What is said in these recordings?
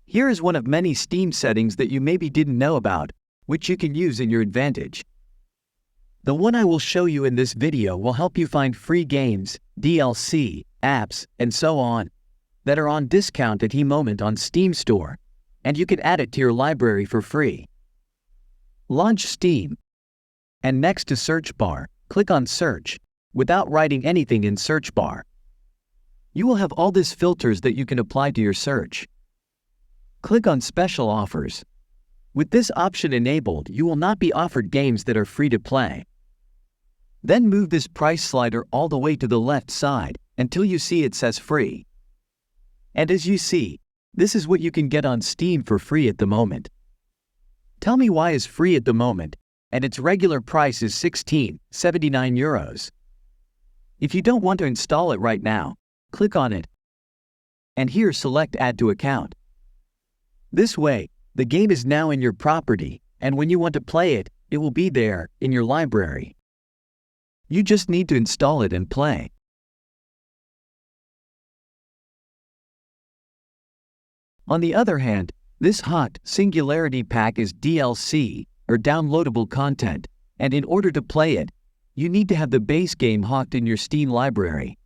Here is one of many Steam settings that you maybe didn't know about, which you can use in your advantage. The one I will show you in this video will help you find free games, DLC, apps, and so on, that are on discount at the moment on Steam Store, and you can add it to your library for free. Launch Steam, and next to search bar, click on search, without writing anything in search bar. You will have all these filters that you can apply to your search. Click on special offers. With this option enabled, you will not be offered games that are free to play. Then move this price slider all the way to the left side until you see it says free. And as you see, this is what you can get on Steam for free at the moment. Tell me why is free at the moment, and its regular price is €16.79. If you don't want to install it right now, click on it, and here select Add to Account. This way, the game is now in your property, and when you want to play it, it will be there, in your library. You just need to install it and play. On the other hand, this hot Singularity Pack is DLC, or downloadable content, and in order to play it, you need to have the base game hooked in your Steam library.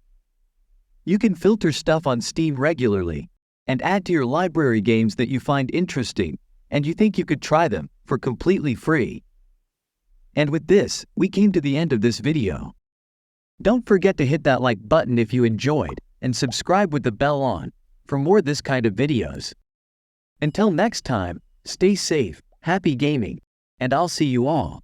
You can filter stuff on Steam regularly, and add to your library games that you find interesting, and you think you could try them, for completely free. And with this, we came to the end of this video. Don't forget to hit that like button if you enjoyed, and subscribe with the bell on, for more this kind of videos. Until next time, stay safe, happy gaming, and I'll see you all.